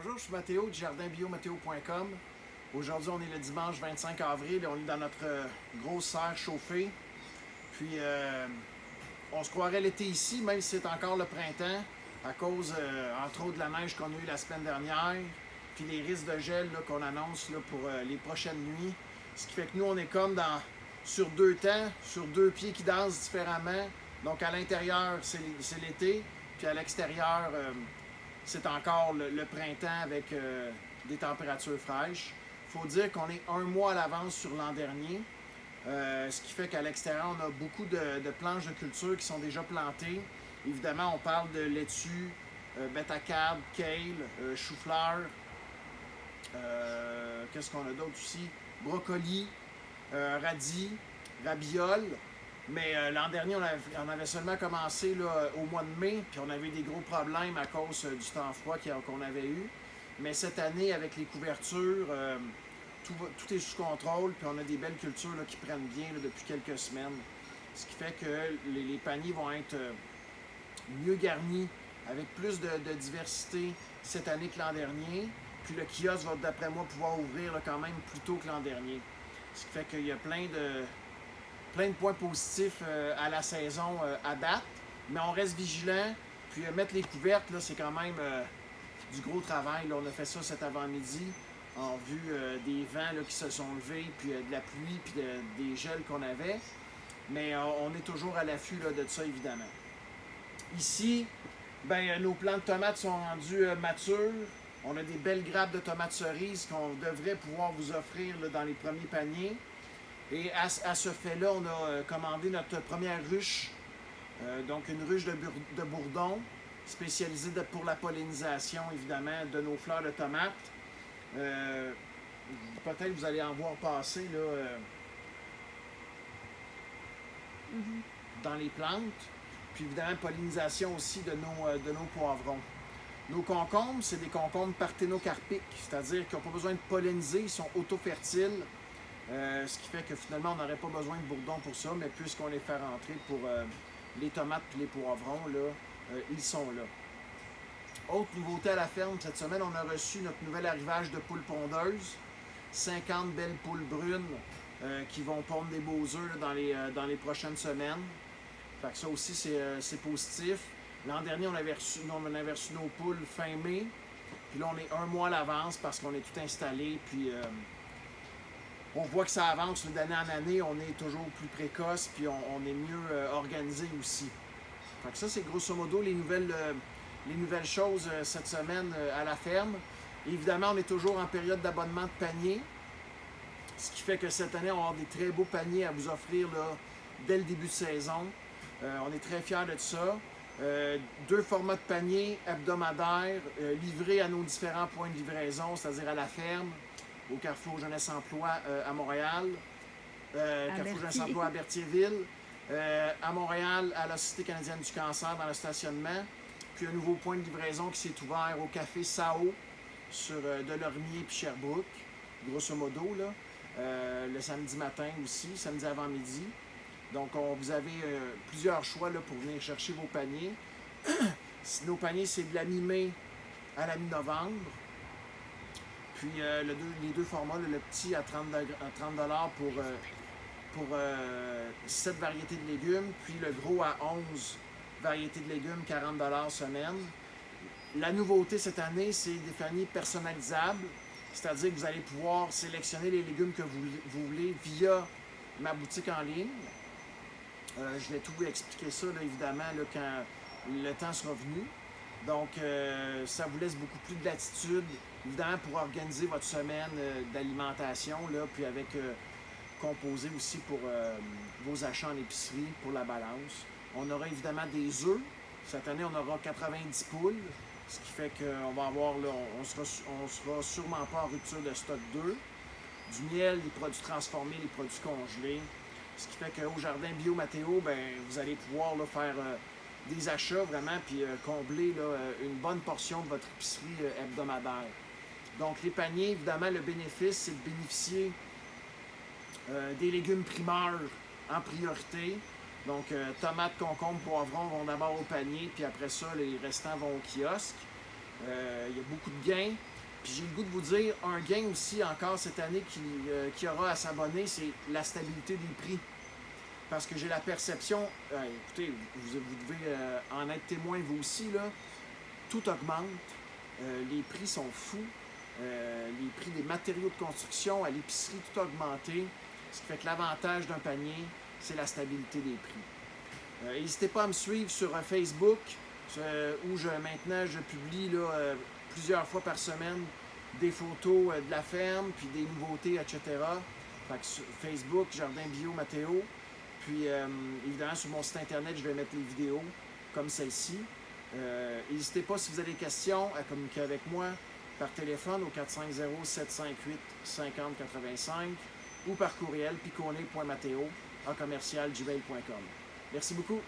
Bonjour, je suis Mathéo du jardinbiomathéo.com. Aujourd'hui, on est le dimanche 25 avril et on est dans notre grosse serre chauffée. Puis, on se croirait l'été ici, même si c'est encore le printemps, à cause, entre autres, de la neige qu'on a eue la semaine dernière, puis les risques de gel qu'on annonce là, pour les prochaines nuits. Ce qui fait que nous, on est comme sur deux temps, sur deux pieds qui dansent différemment. Donc, à l'intérieur, c'est l'été, puis à l'extérieur, c'est encore le printemps avec des températures fraîches. Il faut dire qu'on est un mois à l'avance sur l'an dernier, ce qui fait qu'à l'extérieur, on a beaucoup de planches de culture qui sont déjà plantées. Évidemment, on parle de laitue, bêta-carbe, kale, chou-fleur. Qu'est-ce qu'on a d'autre aussi? Brocoli, radis, rabiole. Mais l'an dernier, on avait seulement commencé là, au mois de mai, puis on avait des gros problèmes à cause du temps froid qu'on avait eu. Mais cette année, avec les couvertures, tout est sous contrôle, puis on a des belles cultures là, qui prennent bien là, depuis quelques semaines. Ce qui fait que les paniers vont être mieux garnis, avec plus de diversité cette année que l'an dernier. Puis le kiosque va, d'après moi, pouvoir ouvrir là, quand même plus tôt que l'an dernier. Ce qui fait qu'il y a plein de points positifs à la saison à date, mais on reste vigilant. Puis mettre les couvertes, là, c'est quand même du gros travail. Là. On a fait ça cet avant-midi en vue des vents là, qui se sont levés, puis de la pluie, puis des gels qu'on avait. Mais on est toujours à l'affût là, de ça, évidemment. Ici, ben, nos plants de tomates sont rendus matures. On a des belles grappes de tomates cerises qu'on devrait pouvoir vous offrir là, dans les premiers paniers. Et à ce fait-là, on a commandé notre première ruche, donc une ruche de bourdon, spécialisée pour la pollinisation, évidemment, de nos fleurs de tomates. Peut-être que vous allez en voir passer là, dans les plantes. Puis évidemment, pollinisation aussi de nos poivrons. Nos concombres, c'est des concombres parthénocarpiques, c'est-à-dire qu'ils n'ont pas besoin de polliniser, ils sont auto-fertiles. Ce qui fait que finalement, on n'aurait pas besoin de bourdons pour ça, mais puisqu'on les fait rentrer pour les tomates et les poivrons, là, ils sont là. Autre nouveauté à la ferme, cette semaine, on a reçu notre nouvel arrivage de poules pondeuses. 50 belles poules brunes qui vont pondre des beaux œufs là, dans les prochaines semaines. Fait que ça aussi, c'est positif. L'an dernier, on avait reçu nos poules fin mai. Puis là, on est un mois à l'avance parce qu'on est tout installé. Puis on voit que ça avance d'année en année, on est toujours plus précoce, puis on est mieux organisé aussi. Fait que ça, c'est grosso modo les nouvelles choses cette semaine à la ferme. Et évidemment, on est toujours en période d'abonnement de panier, ce qui fait que cette année, on va avoir des très beaux paniers à vous offrir là, dès le début de saison. On est très fiers de ça. 2 formats de panier hebdomadaires livrés à nos différents points de livraison, c'est-à-dire à la ferme, au Carrefour Jeunesse Emploi à Montréal, Carrefour Jeunesse Emploi à Berthierville, à Montréal, à la Société canadienne du cancer dans le stationnement, puis un nouveau point de livraison qui s'est ouvert au Café Sao sur Delormier puis Sherbrooke, grosso modo, là, le samedi matin aussi, samedi avant-midi. Donc, vous avez plusieurs choix là, pour venir chercher vos paniers. Nos paniers, c'est de la mi-mai à la mi-novembre. Puis les deux formats, le petit à 30 pour 7 variétés de légumes, puis le gros à 11 variétés de légumes, 40 semaine. La nouveauté cette année, c'est des paniers personnalisables, c'est-à-dire que vous allez pouvoir sélectionner les légumes que vous voulez via ma boutique en ligne. Je vais tout vous expliquer ça, là, évidemment, là, quand le temps sera venu. Donc, ça vous laisse beaucoup plus de latitude, évidemment, pour organiser votre semaine d'alimentation, là, puis avec composer aussi pour vos achats en épicerie, pour la balance. On aura évidemment des œufs. Cette année, on aura 90 poules, ce qui fait qu'on va avoir, là, on sera sûrement pas en rupture de stock d'œufs. Du miel, des produits transformés, des produits congelés. Ce qui fait qu'au Jardin Bio Mathéo, ben, vous allez pouvoir là, faire des achats vraiment, puis combler là, une bonne portion de votre épicerie hebdomadaire. Donc les paniers, évidemment, le bénéfice, c'est de bénéficier des légumes primeurs en priorité. Donc tomates, concombres, poivrons vont d'abord au panier, puis après ça, les restants vont au kiosque. Il y a beaucoup de gains. Puis j'ai le goût de vous dire, un gain aussi encore cette année qui aura à s'abonner, c'est la stabilité des prix. Parce que j'ai la perception, écoutez, vous devez en être témoin vous aussi, là, tout augmente, les prix sont fous, les prix des matériaux de construction, à l'épicerie, tout a augmenté, ce qui fait que l'avantage d'un panier, c'est la stabilité des prix. N'hésitez pas à me suivre sur Facebook, où maintenant je publie là, plusieurs fois par semaine des photos de la ferme, puis des nouveautés, etc. Fait que sur Facebook, Jardin Bio Mathéo. Puis, évidemment, sur mon site internet, je vais mettre les vidéos comme celle-ci. N'hésitez pas, si vous avez des questions, à communiquer avec moi par téléphone au 450-758-5085 ou par courriel piconnet.mateo@gmail.com. Merci beaucoup.